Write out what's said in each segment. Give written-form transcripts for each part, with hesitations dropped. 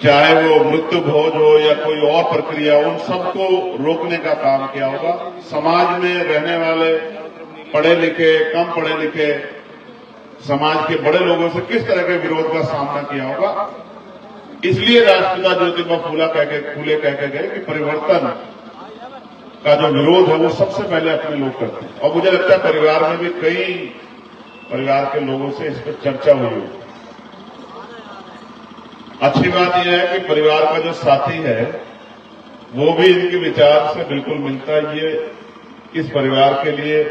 चाहे वो मृत्यु भोज हो या कोई और प्रक्रिया, उन सबको रोकने का काम किया होगा। समाज में रहने वाले पढ़े लिखे, कम पढ़े लिखे समाज के बड़े लोगों से किस तरह के विरोध का सामना किया होगा। इसलिए राष्ट्रपिता ज्योतिबा फूले कह के गए कि परिवर्तन का जो विरोध है वो सबसे पहले अपने लोग करते हैं। और मुझे लगता है परिवार में भी कई परिवार के लोगों से इस पर चर्चा हुई होगी। अच्छी बात यह है कि परिवार का जो साथी है वो भी इनके विचार से बिल्कुल मिलता है। ये इस परिवार के लिए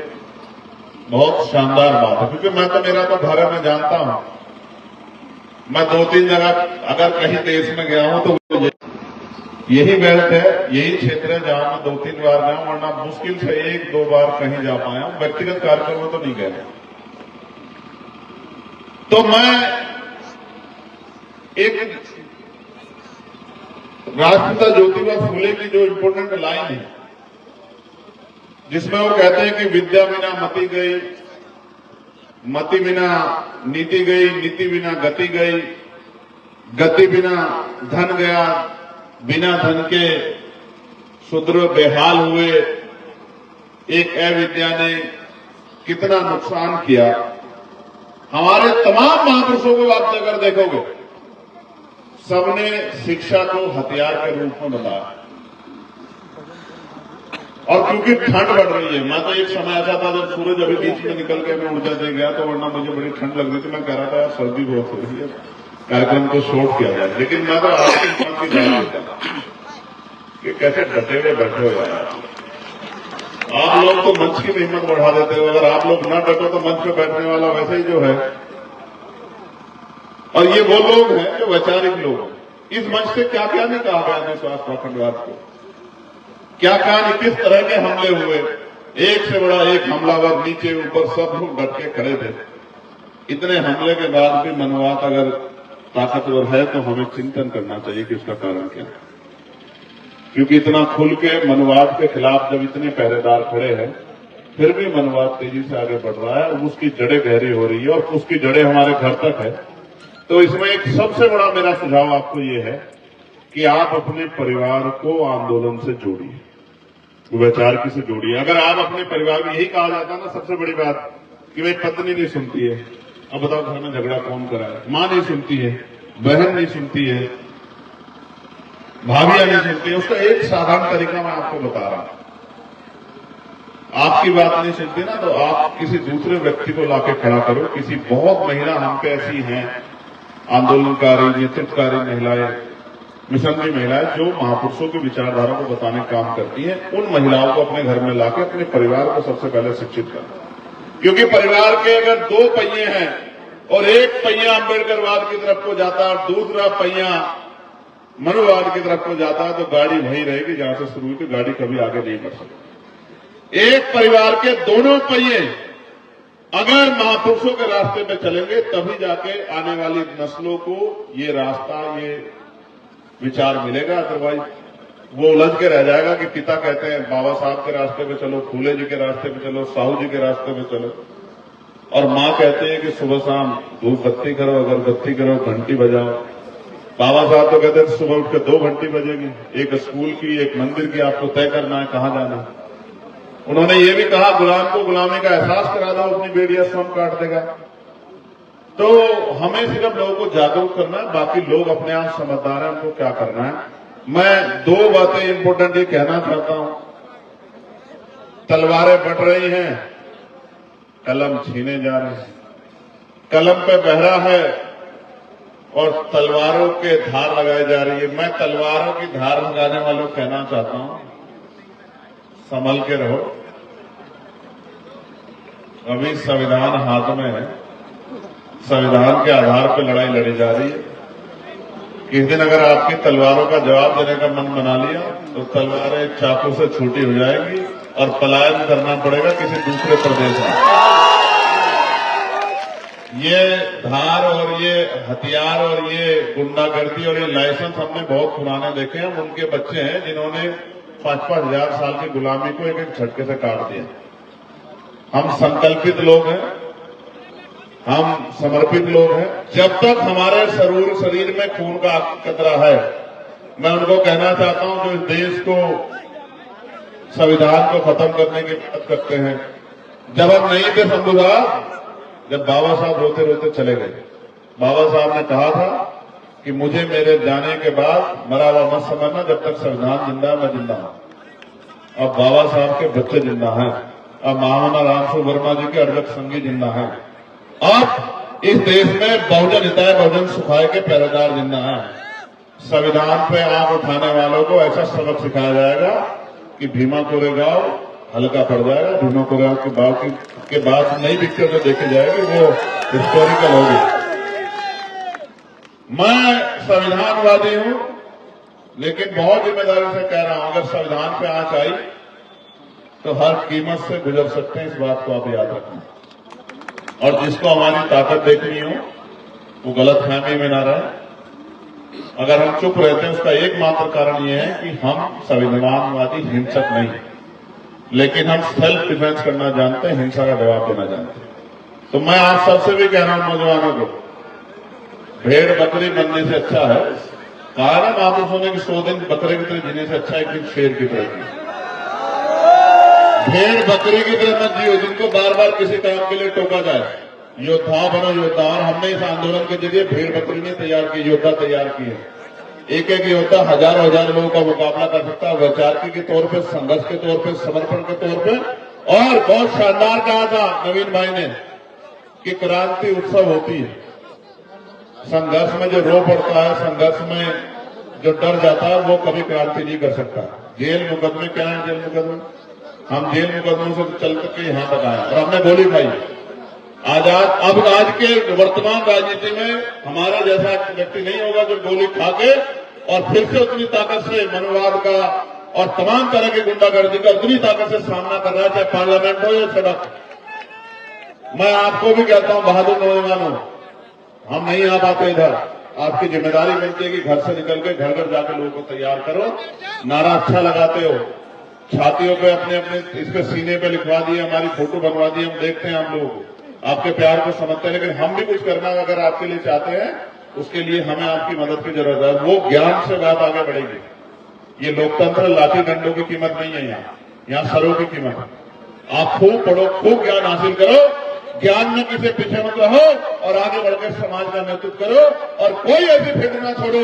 बहुत शानदार बात है, क्योंकि मेरा तो घर है, मैं जानता हूं। मैं 2-3 जगह अगर कहीं देश में गया हूं तो यही बेल्ट है, यही क्षेत्र है जहां मैं 2-3 बार गया हूं, वरना मुश्किल से 1-2 बार कहीं जा पाया हूं। व्यक्तिगत कार्यक्रम में तो नहीं गया। तो मैं एक राष्ट्रपिता ज्योतिबा फूले की जो इंपोर्टेंट लाइन है जिसमें वो कहते हैं कि विद्या बिना मति गई, मति बिना नीति गई, नीति बिना गति गई, गति बिना धन गया, बिना धन के शूद्र बेहाल हुए। एक अविद्या ने कितना नुकसान किया। हमारे तमाम महापुरुषों को आप अगर देखोगे, सबने शिक्षा को हथियार के रूप में बताया। और क्योंकि ठंड बढ़ रही है, मैं तो एक समय ऐसा था जब सूरज अभी बीच में निकल के मैं ऊर्जा दे गया, तो वरना मुझे बड़ी ठंड लग रही थी। मैं कह रहा था यार सर्दी बहुत हो रही है, कार्यक्रम को शॉर्ट किया जाए। लेकिन मैं तो आपकी हिम्मत की बात देता कि कैसे डटे हुए बैठे हो यार। आप लोग तो मंच की हिम्मत बढ़ा देते हो, अगर आप लोग ना डटो तो मंच पे बैठने वाला वैसे ही जो है। और ये वो लोग हैं जो वैचारिक लोग हैं। इस मंच से क्या क्या नहीं कहा गया अंधविश्वास पाखंडवाद को, क्या क्या नहीं, किस तरह के हमले हुए। एक से बड़ा एक हमलावर, नीचे ऊपर सब लोग डट के खड़े थे। इतने हमले के बाद भी मनवाद अगर ताकतवर है तो हमें चिंतन करना चाहिए कि उसका कारण क्या है। क्योंकि इतना खुल के मनवाद के खिलाफ जब इतने पहरेदार खड़े हैं, फिर भी मनवाद तेजी से आगे बढ़ रहा है और उसकी जड़ें गहरी हो रही है और उसकी जड़ें हमारे घर तक है। तो इसमें एक सबसे बड़ा मेरा सुझाव आपको ये है कि आप अपने परिवार को आंदोलन से जोड़िए, वैचारिकी से जोड़िए। अगर आप अपने परिवार में, यही कहा जाता है ना सबसे बड़ी बात कि भाई पत्नी नहीं सुनती है, अब बताओ घर में झगड़ा कौन कराए। मां नहीं सुनती है, बहन नहीं सुनती है, भाभियां नहीं सुनती है। उसका एक साधारण तरीका मैं आपको बता रहा हूं। आपकी बात नहीं सुनती ना, तो आप किसी दूसरे व्यक्ति को लाके खड़ा करो। किसी बहुत महिला हम पे ऐसी हैं, आंदोलनकारी, नेतृत्वकारी महिलाएं, मिशनरी महिलाएं जो महापुरुषों की विचारधारा को बताने का काम करती हैं। उन महिलाओं को अपने घर में लाकर अपने परिवार को सबसे पहले शिक्षित करना। क्योंकि परिवार के अगर 2 पहिए हैं और एक पहिया अम्बेडकरवाद की तरफ को जाता है और दूसरा पहिया मनुवाद की तरफ को जाता है, तो गाड़ी वहीं रहेगी जहां से शुरू हुई थी, गाड़ी कभी आगे नहीं बढ़ सकती। एक परिवार के दोनों पहिए अगर महापुरुषों के रास्ते पे चलेंगे, तभी जाके आने वाली नस्लों को ये रास्ता, ये विचार मिलेगा। अदरवाइज वो उलझ के रह जाएगा कि पिता कहते हैं बाबा साहब के रास्ते पे चलो, फूले जी के रास्ते पे चलो, साहू जी के रास्ते पे चलो, और माँ कहते हैं कि सुबह शाम धूप बत्ती करो, अगरबत्ती करो, घंटी बजाओ। बाबा साहब तो कहते हैं सुबह उठ के 2 घंटी बजेगी, एक स्कूल की, एक मंदिर की, आपको तय करना है कहां जाना है। उन्होंने ये भी कहा गुलाम को गुलामी का एहसास करा दो, अपनी बेड़ियां स्वयं काट देगा। तो हमें सिर्फ लोगों को जागरूक करना है, बाकी लोग अपने आप समझदार हैं, उनको क्या करना है। मैं 2 बातें इंपोर्टेंट ये कहना चाहता हूं। तलवारें बढ़ रही हैं, कलम छीने जा रहे हैं। कलम पे बहरा है और तलवारों के धार लगाई जा रही है। मैं तलवारों की धार लगाने वालों को कहना चाहता हूं, संभल के रहो। अभी संविधान हाथ में है, संविधान के आधार पर लड़ाई लड़ी जा रही है। किस दिन अगर आपकी तलवारों का जवाब देने का मन बना लिया तो तलवारें चाकू से छूटी हो जाएंगी और पलायन करना पड़ेगा किसी दूसरे प्रदेश में। ये धार और ये हथियार और ये गुंडागर्दी और ये लाइसेंस हमने बहुत पुराने देखे हैं। उनके बच्चे हैं जिन्होंने 5-5 हजार साल की गुलामी को एक-एक झटके से काट दिया। हम संकल्पित लोग हैं, हम समर्पित लोग हैं। जब तक हमारे शरीर में खून का कतरा है, मैं उनको कहना चाहता हूं जो इस देश को, संविधान को खत्म करने की बात करते हैं। जब हम नहीं थे शंभू साहब, जब बाबा साहब रोते रोते चले गए, बाबा साहब ने कहा था कि मुझे मेरे जाने के बाद मरा हुआ मत समझना, जब तक संविधान जिंदा है मैं जिंदा हूं। अब बाबा साहब के बच्चे जिंदा हैं, अब महामना रामसु वर्मा जी के अर्धक संगी जिंदा हैं। अब इस देश में बहुजन हिताय बहुजन सुखाय के पहरेदार जिंदा हैं। संविधान पे आंख उठाने वालों को ऐसा सबक सिखाया जाएगा कि भीमा कोरेगांव हल्का पड़ जाएगा। भीमा कोरेगांव के बाद नई पिक्चर जो देखी जाएगी वो हिस्टोरिकल होगी। मैं संविधानवादी हूं, लेकिन बहुत जिम्मेदारी से कह रहा हूं, अगर संविधान पे आंच आई तो हर कीमत से गुजर सकते हैं, इस बात को आप याद रखना। और जिसको हमारी ताकत देखनी हो वो गलतफहमी में ना रहे। अगर हम चुप रहते हैं उसका एकमात्र कारण ये है कि हम संविधानवादी हिंसक नहीं, लेकिन हम सेल्फ डिफेंस करना जानते हैं, हिंसा का जवाब देना जानते हैं। तो मैं आज सबसे भी कह रहा हूं नौजवानों को, भेड़ बकरी बनने से अच्छा है, कारण आप सुने कि 100 दिन बकरे की तरह जीने से अच्छा है एक दिन शेर की तरह जीने। भेड़ बकरी की तरह मत जियो जिनको बार बार किसी काम के लिए टोका जाए। योद्धा बनो योद्धा। और हमने इस आंदोलन के जरिए भेड़ बकरी नहीं तैयार की, योद्धा तैयार किए। एक एक योद्धा हजारों हजार लोगों का मुकाबला कर सकता है, वैचारिक के तौर पे, संघर्ष के तौर पे, समर्पण के तौर पे। और बहुत शानदार कहा था नवीन भाई ने कि क्रांति उत्सव होती है। संघर्ष में जो रो पड़ता है, संघर्ष में जो डर जाता है, वो कभी क्रांति नहीं कर सकता। जेल मुकदमे क्या है? जेल मुकदमे, हम जेल मुकदमों से चल करके यहां तक आए और हमने गोली खाई। आजाद अब आज के वर्तमान राजनीति में हमारा जैसा व्यक्ति नहीं होगा जो गोली खा के और फिर से उतनी ताकत से मनोवाद का और तमाम तरह की गुंडागर्दी का उतनी ताकत से सामना कर रहा है, चाहे पार्लियामेंट हो या सड़क। मैं आपको भी कहता हूं बहादुर नौजवानों, हम नहीं आ पाते इधर, आपकी जिम्मेदारी बनती है कि घर से निकल के घर घर जाकर लोगों को तैयार करो। नारा अच्छा लगाते हो, छातियों पे अपने अपने इस पे सीने पे लिखवा दिए, हमारी फोटो बनवा दी, हम देखते हैं, हम लोग आपके प्यार को समझते हैं, लेकिन हम भी कुछ करना अगर आपके लिए चाहते हैं, उसके लिए हमें आपकी मदद की जरूरत है। वो ज्ञान से बात आगे बढ़ेगी। ये लोकतंत्र लाठी डंडों की कीमत नहीं है, यहाँ सरों की कीमत है। आप खूब पढ़ो, खूब ज्ञान हासिल करो, ज्ञान में किसी पीछे मत रहो और आगे बढ़कर समाज का नेतृत्व करो। और कोई ऐसी फिक्र ना छोड़ो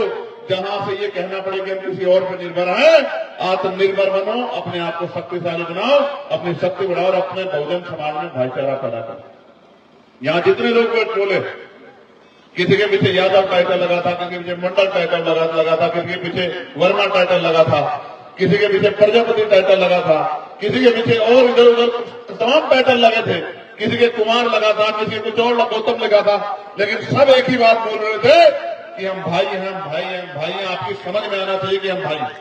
जहां से ये कहना पड़े कि हम किसी और पर निर्भर हैं। आत्मनिर्भर बनो, अपने आप को शक्तिशाली बनाओ, अपनी शक्ति बढ़ाओ और अपने बहुजन समाज में भाईचारा पैदा करो। यहां जितने लोग बोले, किसी के पीछे यादव टाइटल लगा था, किसी के पीछे मंडल टाइटल लगा था, किसी के पीछे वर्मा टाइटल लगा था, किसी के पीछे प्रजापति टाइटल लगा था, किसी के पीछे और इधर उधर तमाम टाइटल लगे थे, किसी के कुमार लगा था, किसी के कुछ और गौतम लगा था, लेकिन सब एक ही बात बोल रहे थे कि हम भाई हैं, हम भाई हैं, हम भाई हैं। आपकी समझ में आना चाहिए कि हम भाई हैं,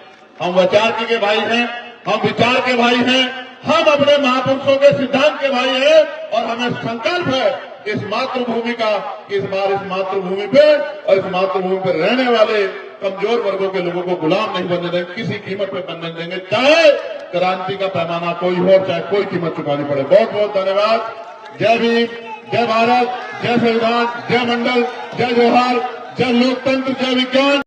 हम विचार के भाई हैं, हम विचार के भाई हैं, हम अपने महापुरुषों के सिद्धांत के भाई हैं। और हमें संकल्प है इस मातृभूमि का कि इस बार इस मातृभूमि पे और इस मातृभूमि पे रहने वाले कमजोर वर्गों के लोगों को गुलाम नहीं बनने देंगे, किसी कीमत पे बनने देंगे, चाहे क्रांति का पैमाना कोई हो, चाहे कोई कीमत चुकानी पड़े। बहुत बहुत धन्यवाद। जय भीम, जय भारत, जय संविधान, जय मंडल, जय जोहार, जय लोकतंत्र, जय विज्ञान।